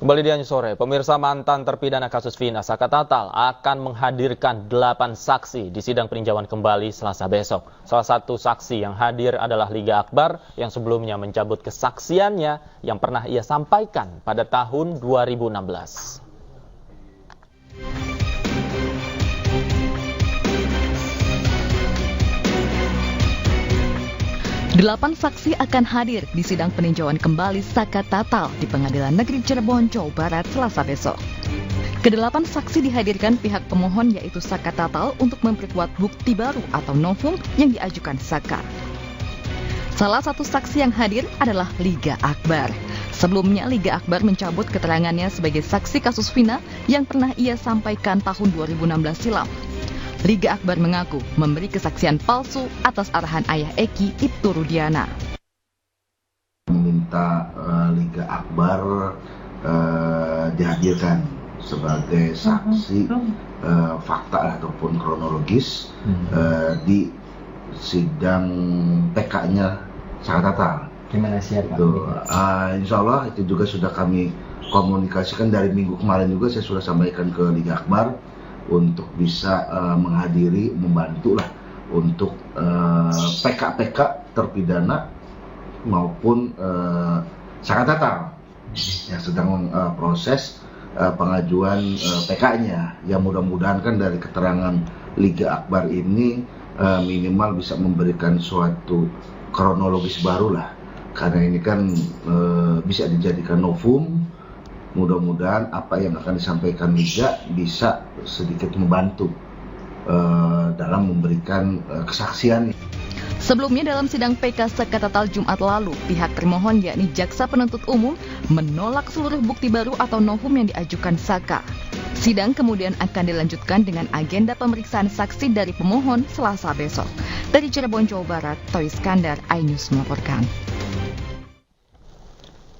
Kembali di Anju Sore, pemirsa, mantan terpidana kasus Vina Saka Tatal akan menghadirkan 8 saksi di sidang peninjauan kembali Selasa besok. Salah satu saksi yang hadir adalah Liga Akbar yang sebelumnya mencabut kesaksiannya yang pernah ia sampaikan pada tahun 2016. 8 saksi akan hadir di sidang peninjauan kembali Saka Tatal di Pengadilan Negeri Cirebon, Jawa Barat, Selasa besok. Kedelapan saksi dihadirkan pihak pemohon yaitu Saka Tatal untuk memperkuat bukti baru atau novum yang diajukan Saka. Salah satu saksi yang hadir adalah Liga Akbar. Sebelumnya Liga Akbar mencabut keterangannya sebagai saksi kasus Vina yang pernah ia sampaikan tahun 2016 silam. Liga Akbar mengaku memberi kesaksian palsu atas arahan ayah Eki, Ibtu Rudiana. Meminta Liga Akbar dihadirkan sebagai saksi fakta ataupun kronologis di sidang PK-nya Saka Tatal. Gimana siapa? Insya Allah itu juga sudah kami komunikasikan dari minggu kemarin juga saya sudah sampaikan ke Liga Akbar untuk bisa menghadiri, membantulah untuk PK-PK terpidana maupun Saka Tatal yang sedang proses pengajuan PK-nya. Yang mudah-mudahan kan dari keterangan Liga Akbar ini minimal bisa memberikan suatu kronologis baru lah, karena ini kan bisa dijadikan novum. Mudah-mudahan apa yang akan disampaikan Liga bisa sedikit membantu dalam memberikan kesaksian. Sebelumnya dalam sidang PK Saka Tatal Jumat lalu, pihak termohon yakni Jaksa Penuntut Umum menolak seluruh bukti baru atau novum yang diajukan Saka. Sidang kemudian akan dilanjutkan dengan agenda pemeriksaan saksi dari pemohon Selasa besok. Dari Cirebon, Jawa Barat, Toy Iskandar, iNews melaporkan.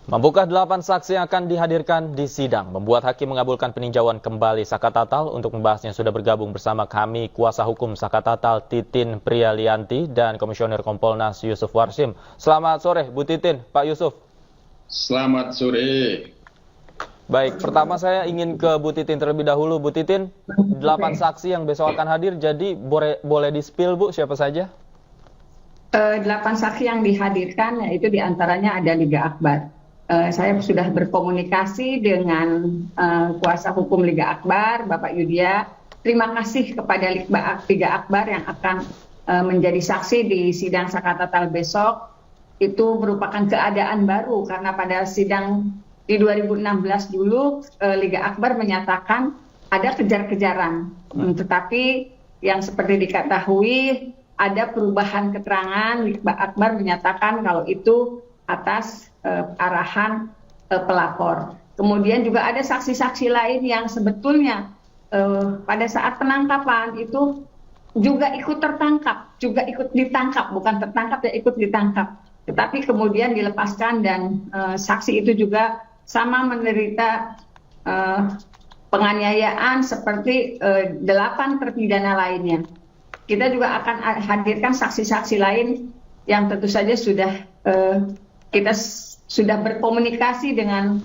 Membukah 8 saksi yang akan dihadirkan di sidang membuat hakim mengabulkan peninjauan kembali Saka Tatal. Untuk membahasnya sudah bergabung bersama kami kuasa hukum Saka Tatal Titin Prialianti dan Komisioner Kompolnas Yusuf Warsim. Selamat sore Bu Titin, Pak Yusuf. Selamat sore. Baik, pertama saya ingin ke Bu Titin terlebih dahulu. Bu Titin, 8 saksi yang besok akan hadir, jadi boleh di-spill Bu siapa saja? 8 saksi yang dihadirkan yaitu diantaranya ada Liga Akbar. Saya sudah berkomunikasi dengan kuasa hukum Liga Akbar, Bapak Yudya. Terima kasih kepada Liga Akbar yang akan menjadi saksi di sidang Saka Tatal besok. Itu merupakan keadaan baru karena pada sidang di 2016 dulu Liga Akbar menyatakan ada kejar-kejaran. Tetapi yang seperti diketahui ada perubahan keterangan. Liga Akbar menyatakan kalau itu atas arahan pelapor. Kemudian juga ada saksi-saksi lain yang sebetulnya pada saat penangkapan itu juga ikut tertangkap, juga ikut ditangkap, bukan tertangkap ya, ikut ditangkap. Tetapi kemudian dilepaskan dan saksi itu juga sama menderita penganiayaan seperti 8 terpidana lainnya. Kita juga akan hadirkan saksi-saksi lain yang tentu saja kita sudah berkomunikasi dengan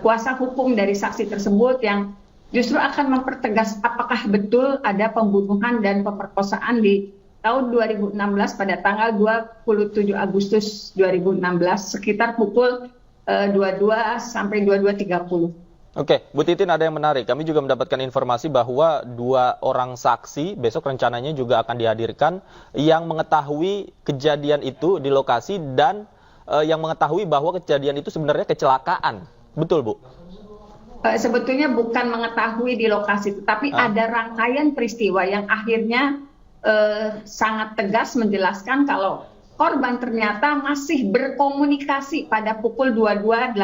kuasa hukum dari saksi tersebut yang justru akan mempertegas apakah betul ada pembunuhan dan pemerkosaan di tahun 2016 pada tanggal 27 Agustus 2016 sekitar pukul 22 sampai 22.30. Oke, Bu Titin, ada yang menarik. Kami juga mendapatkan informasi bahwa 2 orang saksi besok rencananya juga akan dihadirkan yang mengetahui kejadian itu di lokasi dan yang mengetahui bahwa kejadian itu sebenarnya kecelakaan. Betul, Bu? Sebetulnya bukan mengetahui di lokasi, tetapi ada rangkaian peristiwa yang akhirnya sangat tegas menjelaskan kalau korban ternyata masih berkomunikasi pada pukul 22.18.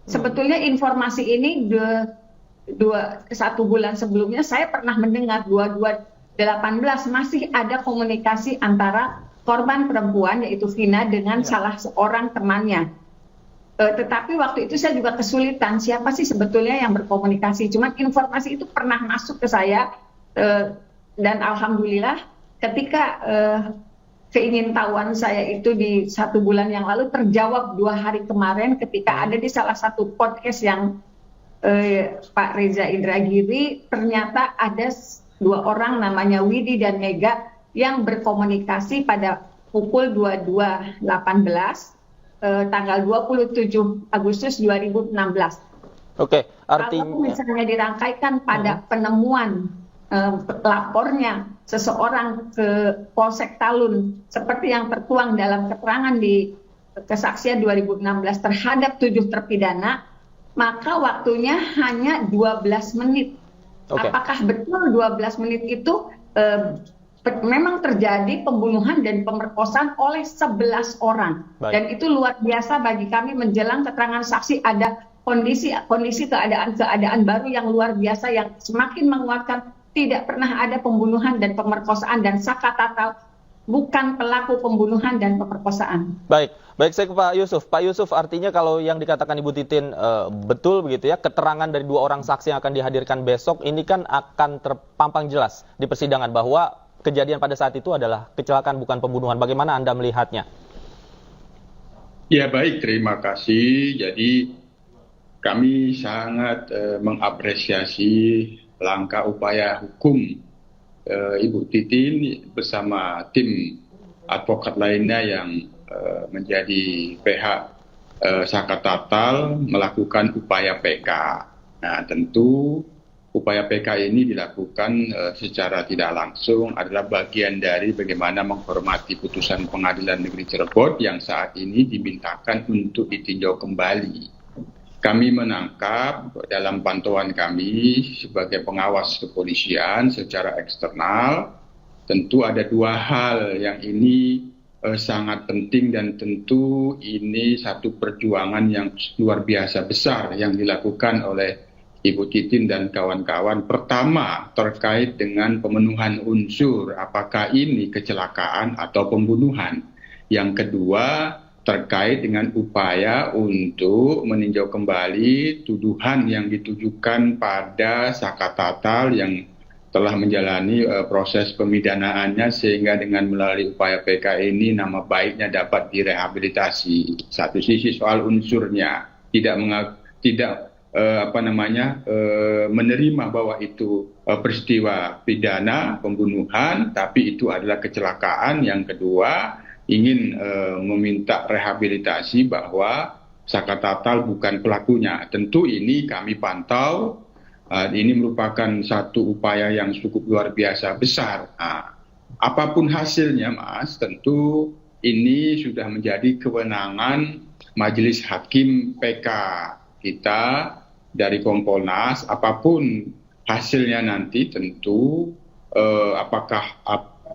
Sebetulnya informasi ini 1 bulan sebelumnya saya pernah mendengar 22.18 masih ada komunikasi antara korban perempuan yaitu Vina dengan salah seorang temannya. Tetapi waktu itu saya juga kesulitan siapa sih sebetulnya yang berkomunikasi. Cuman informasi itu pernah masuk ke saya dan alhamdulillah ketika keingintahuan saya itu di 1 bulan yang lalu terjawab 2 hari kemarin ketika ada di salah satu podcast yang Pak Reza Indragiri, ternyata ada 2 orang namanya Widi dan Mega yang berkomunikasi pada pukul 22.18 tanggal 27 Agustus 2016. Oke, artinya kalau misalnya dirangkaikan pada penemuan lapornya seseorang ke Polsek Talun seperti yang tertuang dalam keterangan di kesaksian 2016 terhadap 7 terpidana, maka waktunya hanya 12 menit. Oke. Apakah betul 12 menit itu memang terjadi pembunuhan dan pemerkosaan oleh 11 orang? Baik. Dan itu luar biasa bagi kami menjelang keterangan saksi, ada kondisi keadaan baru yang luar biasa yang semakin menguatkan tidak pernah ada pembunuhan dan pemerkosaan, dan Saka Tatal bukan pelaku pembunuhan dan pemerkosaan. Baik, saya ke Pak Yusuf. Pak Yusuf, artinya kalau yang dikatakan Ibu Titin betul begitu ya, keterangan dari 2 orang saksi yang akan dihadirkan besok ini kan akan terpampang jelas di persidangan bahwa kejadian pada saat itu adalah kecelakaan bukan pembunuhan. Bagaimana Anda melihatnya? Ya baik, terima kasih. Jadi kami sangat mengapresiasi langkah upaya hukum Ibu Titin bersama tim advokat lainnya yang menjadi pihak Saka Tatal melakukan upaya PK. Nah, tentu upaya PK ini dilakukan secara tidak langsung adalah bagian dari bagaimana menghormati putusan Pengadilan Negeri Cirebon yang saat ini dimintakan untuk ditinjau kembali. Kami menangkap dalam pantauan kami sebagai pengawas kepolisian secara eksternal, tentu ada 2 hal yang ini sangat penting dan tentu ini satu perjuangan yang luar biasa besar yang dilakukan oleh Ibu Titin dan kawan-kawan. Pertama, terkait dengan pemenuhan unsur apakah ini kecelakaan atau pembunuhan. Yang kedua, terkait dengan upaya untuk meninjau kembali tuduhan yang ditujukan pada Saka Tatal yang telah menjalani proses pemidanaannya sehingga dengan melalui upaya PK ini nama baiknya dapat direhabilitasi. Satu sisi soal unsurnya tidak menerima bahwa itu peristiwa pidana pembunuhan, tapi itu adalah kecelakaan. Yang kedua, ingin meminta rehabilitasi bahwa Saka Tatal bukan pelakunya. Tentu ini kami pantau, ini merupakan satu upaya yang cukup luar biasa besar. Apapun hasilnya, Mas, tentu ini sudah menjadi kewenangan Majelis Hakim PK kita dari Kompolnas. Apapun hasilnya nanti tentu apakah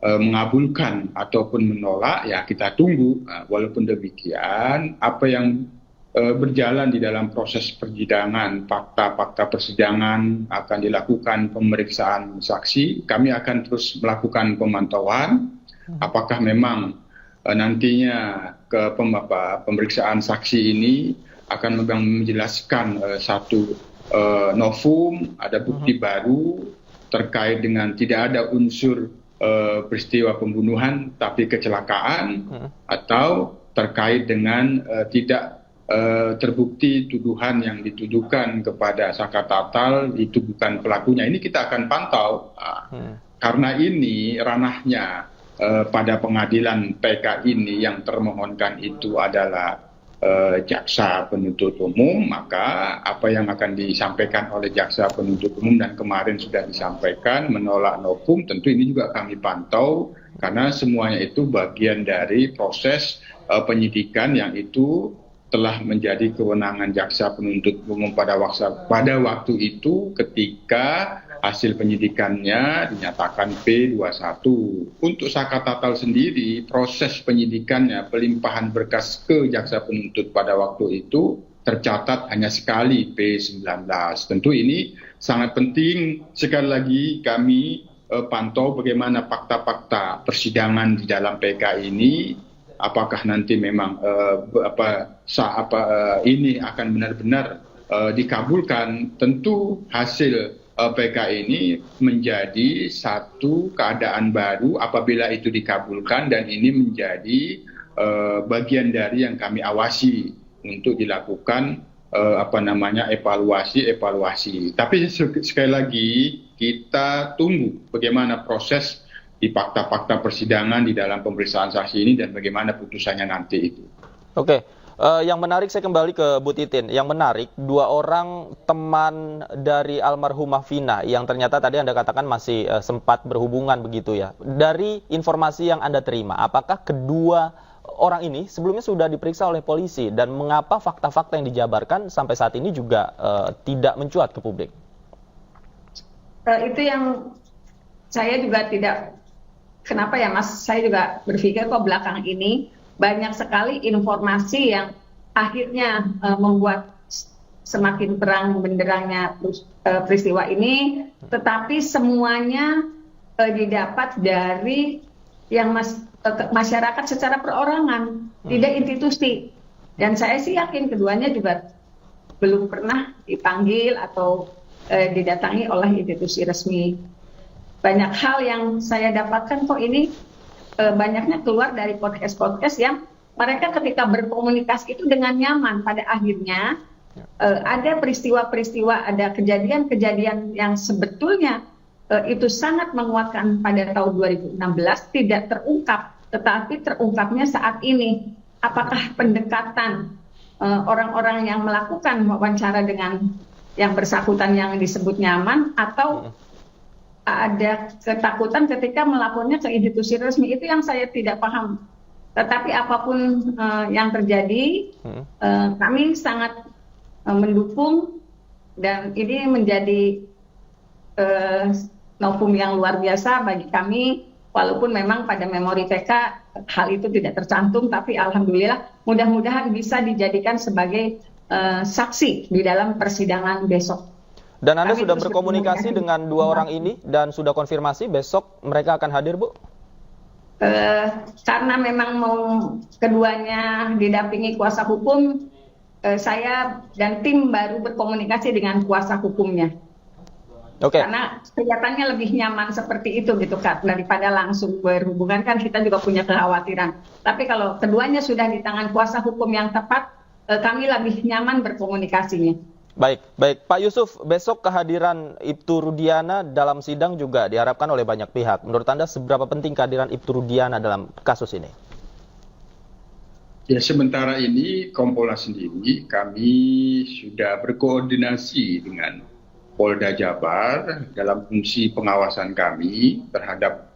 mengabulkan ataupun menolak ya kita tunggu. Walaupun demikian, apa yang berjalan di dalam proses persidangan, fakta-fakta persidangan akan dilakukan pemeriksaan saksi. Kami akan terus melakukan pemantauan apakah memang nantinya ke pemeriksaan saksi ini akan menjelaskan satu novum, ada bukti baru terkait dengan tidak ada unsur peristiwa pembunuhan tapi kecelakaan, atau terkait dengan tidak terbukti tuduhan yang dituduhkan kepada Saka Tatal itu bukan pelakunya. Ini kita akan pantau karena ini ranahnya pada pengadilan PK ini yang termohonkan itu adalah jaksa penuntut umum, maka apa yang akan disampaikan oleh jaksa penuntut umum dan kemarin sudah disampaikan menolak novum, tentu ini juga kami pantau karena semuanya itu bagian dari proses penyidikan yang itu telah menjadi kewenangan jaksa penuntut umum pada waktu itu ketika hasil penyidikannya dinyatakan P21. Untuk Saka Tatal sendiri, proses penyidikannya, pelimpahan berkas ke jaksa penuntut pada waktu itu tercatat hanya sekali P19. Tentu ini sangat penting. Sekali lagi kami pantau bagaimana fakta-fakta persidangan di dalam PK ini. Apakah nanti memang ini akan benar-benar dikabulkan. Tentu hasil PK ini menjadi satu keadaan baru apabila itu dikabulkan, dan ini menjadi bagian dari yang kami awasi untuk dilakukan evaluasi. Tapi sekali lagi kita tunggu bagaimana proses di fakta-fakta persidangan di dalam pemeriksaan saksi ini dan bagaimana putusannya nanti itu. Oke. Yang menarik, saya kembali ke Bu Titin. Yang menarik, 2 orang teman dari almarhumah Vina yang ternyata tadi Anda katakan masih sempat berhubungan begitu ya. Dari informasi yang Anda terima, apakah kedua orang ini sebelumnya sudah diperiksa oleh polisi, dan mengapa fakta-fakta yang dijabarkan sampai saat ini juga tidak mencuat ke publik? Itu yang saya juga tidak, kenapa ya Mas, saya juga berpikir kok belakang ini banyak sekali informasi yang akhirnya membuat semakin terang benderangnya peristiwa ini, tetapi semuanya didapat dari yang masyarakat secara perorangan, tidak institusi. Dan saya sih yakin keduanya juga belum pernah dipanggil atau didatangi oleh institusi resmi. Banyak hal yang saya dapatkan kok ini banyaknya keluar dari podcast-podcast yang mereka ketika berkomunikasi itu dengan nyaman. Pada akhirnya ada peristiwa-peristiwa, ada kejadian-kejadian yang sebetulnya itu sangat menguatkan pada tahun 2016 tidak terungkap, tetapi terungkapnya saat ini. Apakah pendekatan orang-orang yang melakukan wawancara dengan yang bersangkutan yang disebut nyaman, atau ada ketakutan ketika melapornya ke institusi resmi, itu yang saya tidak paham. Tetapi apapun yang terjadi, kami sangat mendukung, dan ini menjadi novum yang luar biasa bagi kami, walaupun memang pada memori PK hal itu tidak tercantum, tapi alhamdulillah mudah-mudahan bisa dijadikan sebagai saksi di dalam persidangan besok. Dan Anda sudah berkomunikasi dengan 2 orang ini dan sudah konfirmasi besok mereka akan hadir, Bu? Karena memang mau keduanya didampingi kuasa hukum, saya dan tim baru berkomunikasi dengan kuasa hukumnya. Oke. Karena kelihatannya lebih nyaman seperti itu gitu Kak, daripada langsung berhubungan, kan kita juga punya kekhawatiran. Tapi kalau keduanya sudah di tangan kuasa hukum yang tepat, kami lebih nyaman berkomunikasinya. Baik. Pak Yusuf, besok kehadiran Ibtu Rudiana dalam sidang juga diharapkan oleh banyak pihak. Menurut Anda seberapa penting kehadiran Ibtu Rudiana dalam kasus ini? Ya, sementara ini Kompolnas sendiri kami sudah berkoordinasi dengan Polda Jabar dalam fungsi pengawasan kami terhadap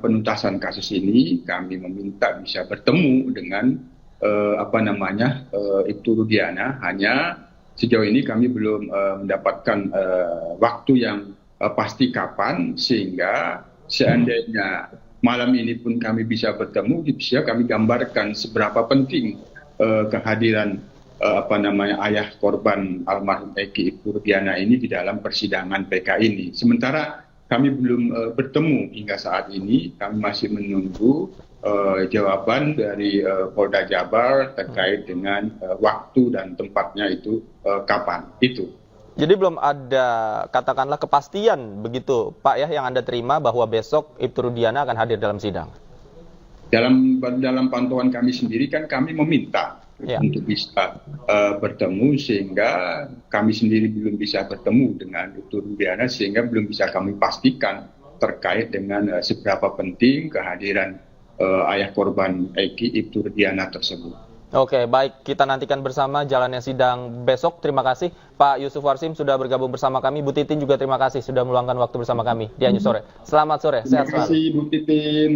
penuntasan kasus ini. Kami meminta bisa bertemu dengan Ibtu Rudiana. Hanya sejauh ini kami belum mendapatkan waktu yang pasti kapan, sehingga seandainya malam ini pun kami bisa bertemu, bisa kami gambarkan seberapa penting kehadiran ayah korban almarhum Eki, Ibtu Rudiana ini di dalam persidangan PK ini. Sementara kami belum bertemu hingga saat ini, kami masih menunggu jawaban dari Polda Jabar terkait dengan waktu dan tempatnya itu kapan itu. Jadi belum ada katakanlah kepastian begitu Pak ya yang Anda terima bahwa besok Ibtu Rudiana akan hadir dalam sidang? Dalam pantauan kami sendiri kan kami meminta untuk bisa bertemu, sehingga kami sendiri belum bisa bertemu dengan Ibtu Rudiana, sehingga belum bisa kami pastikan terkait dengan seberapa penting kehadiran ayah korban Eki, Ibtu Rudiana tersebut. Oke, baik. Kita nantikan bersama jalannya sidang besok. Terima kasih Pak Yusuf Warsim sudah bergabung bersama kami. Bu Titin juga terima kasih sudah meluangkan waktu bersama kami di Anju Sore. Selamat sore, sehat selalu. Terima kasih Bu Titin.